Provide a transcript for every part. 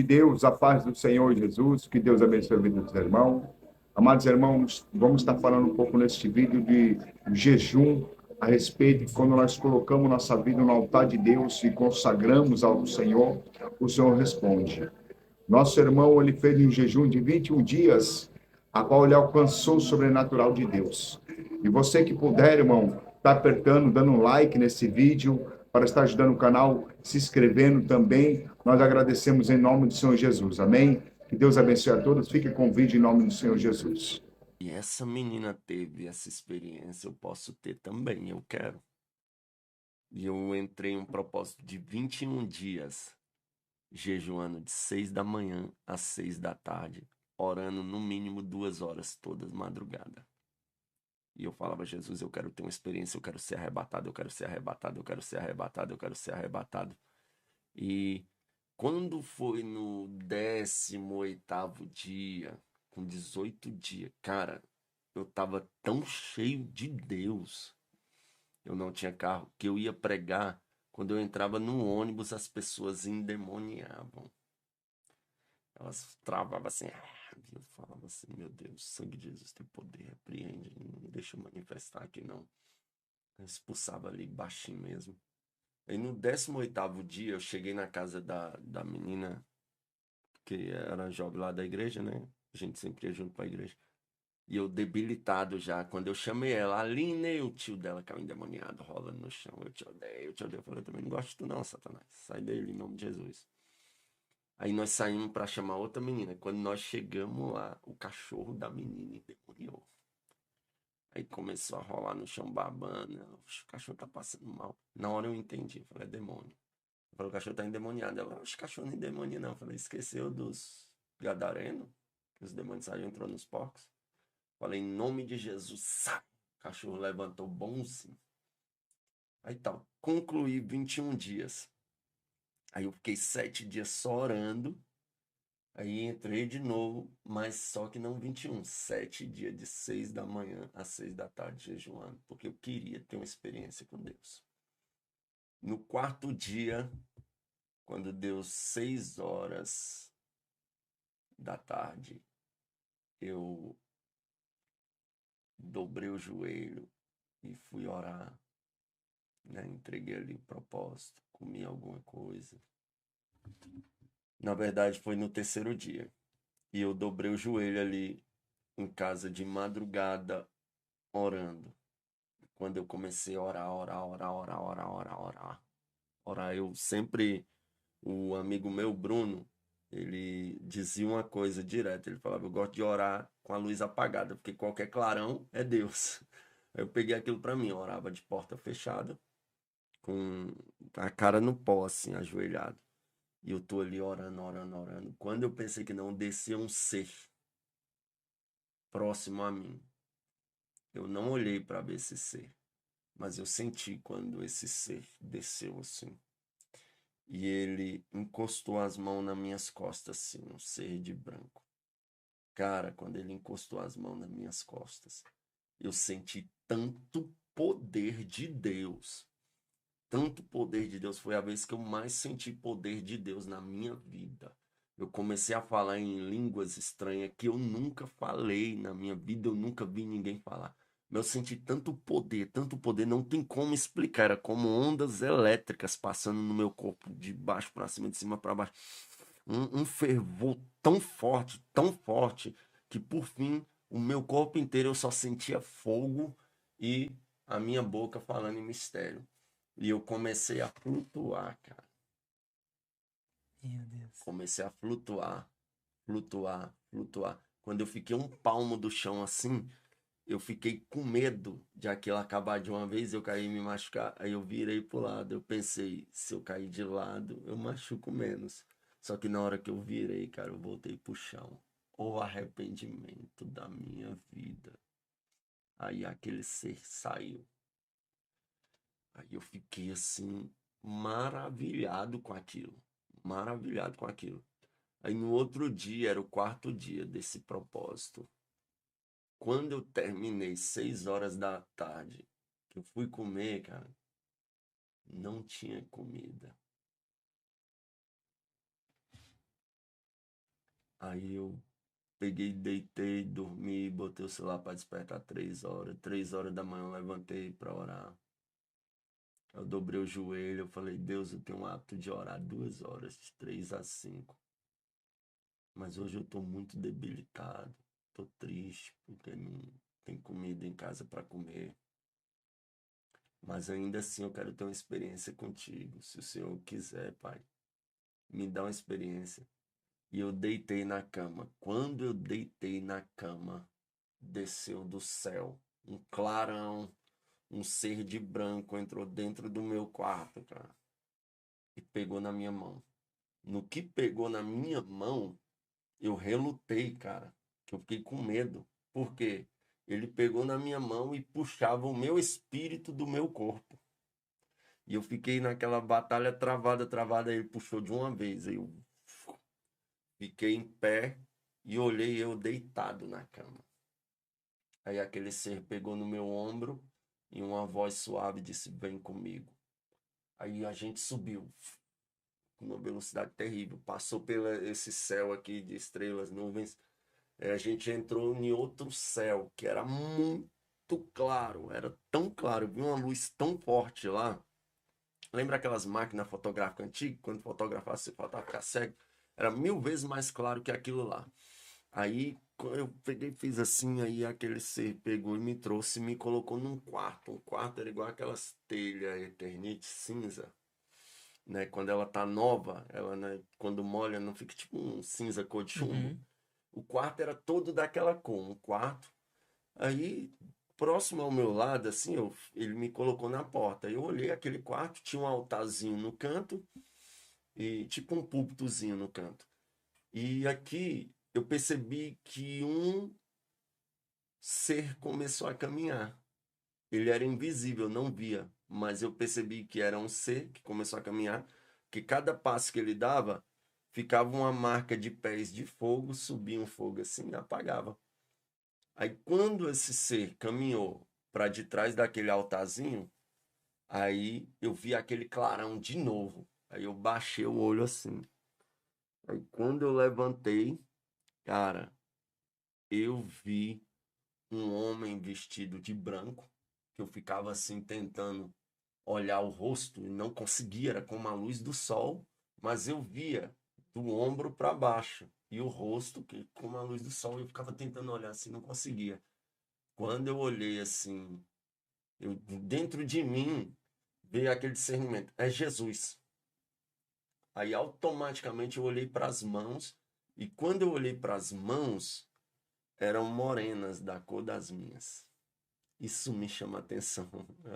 Que Deus, a paz do Senhor Jesus, que Deus abençoe a vida dos irmãos. Amados irmãos, vamos estar falando um pouco neste vídeo de jejum a respeito de quando nós colocamos nossa vida no altar de Deus e consagramos ao Senhor, o Senhor responde. Nosso irmão, ele fez um jejum de 21 dias, a qual ele alcançou o sobrenatural de Deus. E você que puder, irmão, está apertando, dando um like nesse vídeo, para estar ajudando o canal, se inscrevendo também. Nós agradecemos em nome do Senhor Jesus. Amém? Que Deus abençoe a todos. Fique com o vídeo em nome do Senhor Jesus. E essa menina teve essa experiência, eu posso ter também, eu quero. E eu entrei em um propósito de 21 dias, jejuando de 6 da manhã às 6 da tarde, orando no mínimo 2 horas todas madrugada. E eu falava, Jesus, eu quero ter uma experiência, eu quero ser arrebatado, eu quero ser arrebatado, eu quero ser arrebatado, eu quero ser arrebatado. E quando foi no 18º dia, com 18 dias, cara, eu tava tão cheio de Deus. Eu não tinha carro, que eu ia pregar. Quando eu entrava no ônibus, as pessoas endemoniavam. Elas travavam assim. Eu falava assim, meu Deus, o sangue de Jesus tem poder, repreende, não deixa eu manifestar aqui não. Eu expulsava ali baixinho mesmo. Aí no 18º dia, eu cheguei na casa da menina, que era jovem lá da igreja, né? A gente sempre ia junto pra igreja. E eu debilitado já, quando eu chamei ela, Aline, o tio dela caiu endemoniado, rolando no chão. Eu te odeio, eu te odeio. Eu falei, eu também não gosto de tu não, Satanás. Sai dele em nome de Jesus. Aí nós saímos pra chamar outra menina. Quando nós chegamos lá, o cachorro da menina endemoniou. Aí começou a rolar no chão babando. O cachorro tá passando mal. Na hora eu entendi, eu falei, é demônio. Eu falei, o cachorro tá endemoniado. Ela, os cachorro não endemonia não. Eu falei, esqueceu dos gadarenos? Que os demônios saíram e entrou nos porcos. Falei, em nome de Jesus, sai! O cachorro levantou bonzinho. Aí tal, concluí 21 dias. Aí eu fiquei 7 dias só orando. Aí entrei de novo, mas só que não 21. 7 dias de 6 da manhã às 6 da tarde jejuando. Porque eu queria ter uma experiência com Deus. No quarto dia, quando deu 6 horas da tarde, eu dobrei o joelho e fui orar, né? Entreguei ali o propósito, comi alguma coisa. Na verdade, foi no terceiro dia. E eu dobrei o joelho ali em casa de madrugada, orando. Quando eu comecei a orar, eu sempre, o amigo meu, Bruno, ele dizia uma coisa direta. Ele falava, eu gosto de orar com a luz apagada, porque qualquer clarão é Deus. Aí eu peguei aquilo pra mim, orava de porta fechada, com a cara no pó, assim, ajoelhado. E eu tô ali orando. Quando eu pensei que não, descia um ser próximo a mim. Eu não olhei para ver esse ser, mas eu senti quando esse ser desceu assim. E ele encostou as mãos nas minhas costas, assim, um ser de branco. Cara, quando ele encostou as mãos nas minhas costas, eu senti tanto poder de Deus. Tanto poder de Deus. Foi a vez que eu mais senti poder de Deus na minha vida. Eu comecei a falar em línguas estranhas que eu nunca falei na minha vida, eu nunca vi ninguém falar. Mas eu senti tanto poder, não tem como explicar. Era como ondas elétricas passando no meu corpo, de baixo para cima, de cima para baixo. Um fervor tão forte, que por fim, o meu corpo inteiro eu só sentia fogo e a minha boca falando em mistério. E eu comecei a flutuar, cara. Meu Deus. Comecei a flutuar. Quando eu fiquei um palmo do chão assim, eu fiquei com medo de aquilo acabar de uma vez, eu cair e me machucar. Aí eu virei pro lado, eu pensei, se eu cair de lado, eu machuco menos. Só que na hora que eu virei, cara, eu voltei pro chão. O arrependimento da minha vida. Aí aquele ser saiu. Aí eu fiquei assim, maravilhado com aquilo. Maravilhado com aquilo. Aí no outro dia, era o quarto dia desse propósito. Quando eu terminei 6 horas da tarde, que eu fui comer, cara, não tinha comida. Aí eu peguei, deitei, dormi, botei o celular para despertar 3 horas. 3 horas da manhã eu levantei para orar. Eu dobrei o joelho, eu falei, Deus, eu tenho um hábito de orar 2 horas, de 3 a 5. Mas hoje eu estou muito debilitado, estou triste, porque não tem comida em casa para comer. Mas ainda assim eu quero ter uma experiência contigo. Se o Senhor quiser, Pai, me dá uma experiência. E eu deitei na cama. Quando eu deitei na cama, desceu do céu um clarão, um ser de branco entrou dentro do meu quarto, cara, e pegou na minha mão. No que pegou na minha mão, eu relutei, cara, que eu fiquei com medo. Por quê? Ele pegou na minha mão e puxava o meu espírito do meu corpo. E eu fiquei naquela batalha travada, ele puxou de uma vez. Aí eu fiquei em pé e olhei eu deitado na cama. Aí aquele ser pegou no meu ombro e uma voz suave disse, vem comigo. Aí a gente subiu com uma velocidade terrível, passou pelo esse céu aqui de estrelas, nuvens. A gente entrou em outro céu, que era muito claro, era tão claro, eu vi uma luz tão forte lá. Lembra aquelas máquinas fotográficas antigas, quando fotografasse você faltava ficar cego? Era 1000 vezes mais claro que aquilo lá. Aí eu peguei, fiz assim, aí aquele ser pegou e me trouxe e me colocou num quarto. Um quarto era igual aquelas telhas Eternite cinza, né? Quando ela tá nova, ela, né, quando molha, não fica tipo um cinza cor de chumbo. O quarto era todo daquela cor, um quarto. Aí, próximo ao meu lado, assim, ele me colocou na porta. Eu olhei aquele quarto, tinha um altarzinho no canto e tipo um púlpitozinho no canto. E aqui eu percebi que um ser começou a caminhar. Ele era invisível, eu não via, mas eu percebi que era um ser que começou a caminhar, que cada passo que ele dava, ficava uma marca de pés de fogo, subia um fogo assim e apagava. Aí quando esse ser caminhou para de trás daquele altarzinho, aí eu vi aquele clarão de novo. Aí eu baixei o olho assim. Aí quando eu levantei, cara, eu vi um homem vestido de branco, que eu ficava assim tentando olhar o rosto e não conseguia, era como a luz do sol, mas eu via do ombro para baixo e o rosto que como a luz do sol, eu ficava tentando olhar assim, não conseguia. Quando eu olhei assim, dentro de mim veio aquele discernimento, é Jesus. Aí automaticamente eu olhei para as mãos e quando eu olhei para as mãos, eram morenas da cor das minhas. Isso me chama a atenção.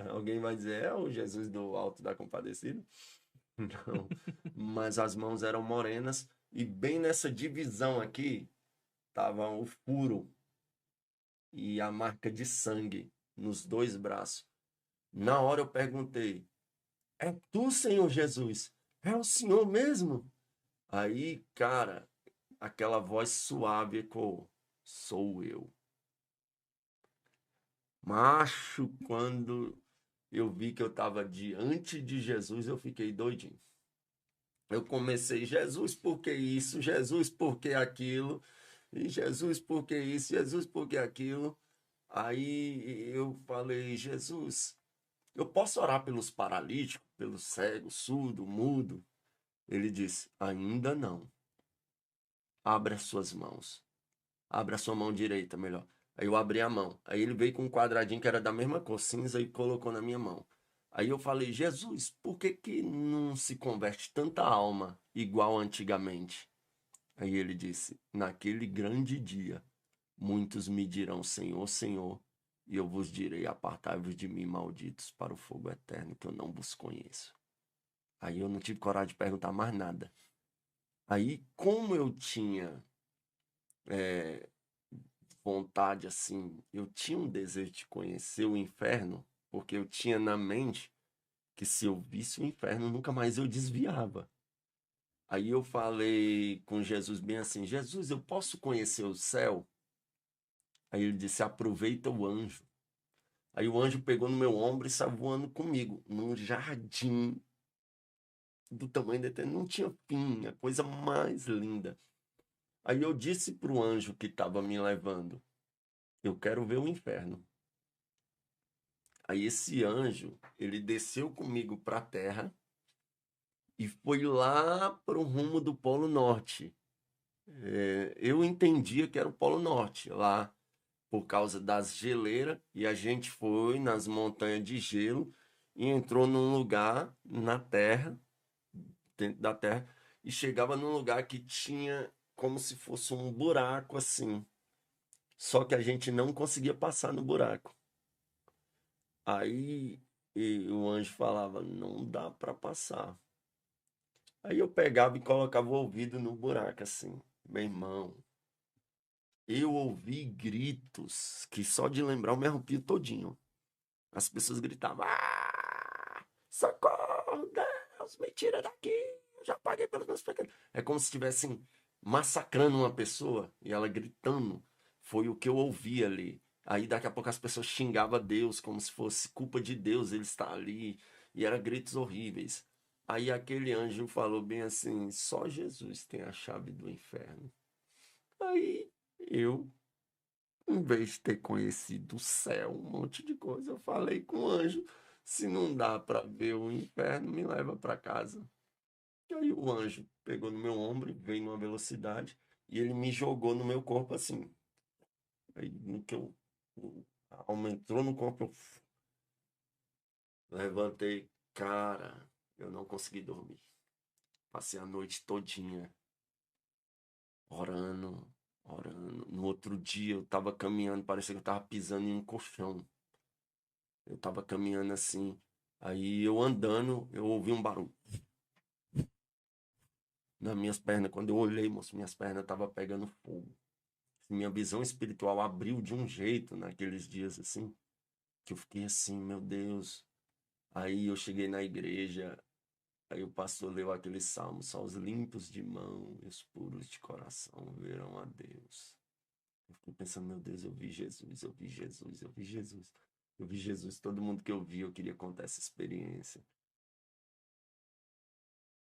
Alguém vai dizer, é o Jesus do Alto da Compadecida? Não. Mas as mãos eram morenas e bem nessa divisão aqui tava o furo e a marca de sangue nos 2 braços. Na hora eu perguntei, é tu, Senhor Jesus? É o Senhor mesmo? Aí, cara, aquela voz suave ecoou, sou eu. Macho, quando eu vi que eu estava diante de Jesus, eu fiquei doidinho. Eu comecei, Jesus, por que isso? Jesus, por que aquilo? E Jesus, por que isso? Jesus, por que aquilo? Aí eu falei, Jesus, eu posso orar pelos paralíticos, pelos cegos, surdo, mudo? Ele disse, ainda não. Abra as suas mãos. Abra a sua mão direita, melhor. Aí eu abri a mão. Aí ele veio com um quadradinho que era da mesma cor, cinza, e colocou na minha mão. Aí eu falei, Jesus, por que que não se converte tanta alma igual antigamente? Aí ele disse, naquele grande dia, muitos me dirão, Senhor, Senhor, e eu vos direi, apartai-vos de mim, malditos, para o fogo eterno, que eu não vos conheço. Aí eu não tive coragem de perguntar mais nada. Aí, como eu tinha vontade, assim, eu tinha um desejo de conhecer o inferno, porque eu tinha na mente que se eu visse o inferno, nunca mais eu desviava. Aí eu falei com Jesus bem assim, Jesus, eu posso conhecer o céu? Aí ele disse, aproveita o anjo. Aí o anjo pegou no meu ombro e saiu voando comigo, num jardim do tamanho da eternidade, não tinha fim, a coisa mais linda. Aí eu disse pro anjo que estava me levando, eu quero ver o inferno. Aí esse anjo, ele desceu comigo para a terra e foi lá pro rumo do Polo Norte. Eu entendia que era o Polo Norte, lá por causa das geleiras, e a gente foi nas montanhas de gelo e entrou num lugar na terra, dentro da terra, e chegava num lugar que tinha como se fosse um buraco assim. Só que a gente não conseguia passar no buraco. Aí o anjo falava, não dá para passar. Aí eu pegava e colocava o ouvido no buraco assim, meu irmão. Eu ouvi gritos que só de lembrar eu me arrepio todinho. As pessoas gritavam, socorro, Deus, me tira daqui, eu já paguei pelos meus pecados. É como se estivessem massacrando uma pessoa e ela gritando. Foi o que eu ouvi ali. Aí daqui a pouco as pessoas xingavam Deus como se fosse culpa de Deus ele estar ali. E eram gritos horríveis. Aí aquele anjo falou bem assim, só Jesus tem a chave do inferno. Aí eu, em vez de ter conhecido o céu, um monte de coisa, eu falei com o anjo, se não dá para ver o inferno, me leva para casa. E aí o anjo pegou no meu ombro, veio numa velocidade, e ele me jogou no meu corpo assim. Aí no que a alma entrou no corpo, eu levantei, cara, eu não consegui dormir. Passei a noite todinha orando, orando. No outro dia eu tava caminhando, parecia que eu tava pisando em um colchão. Eu tava caminhando assim, aí eu andando, eu ouvi um barulho nas minhas pernas. Quando eu olhei, moço, minhas pernas estavam pegando fogo. Minha visão espiritual abriu de um jeito naqueles dias assim, que eu fiquei assim, meu Deus. Aí eu cheguei na igreja, aí o pastor leu aquele salmo, só os limpos de mão e os puros de coração verão a Deus. Eu fiquei pensando, meu Deus, eu vi Jesus, eu vi Jesus, eu vi Jesus. Eu vi Jesus, todo mundo que eu vi, eu queria contar essa experiência.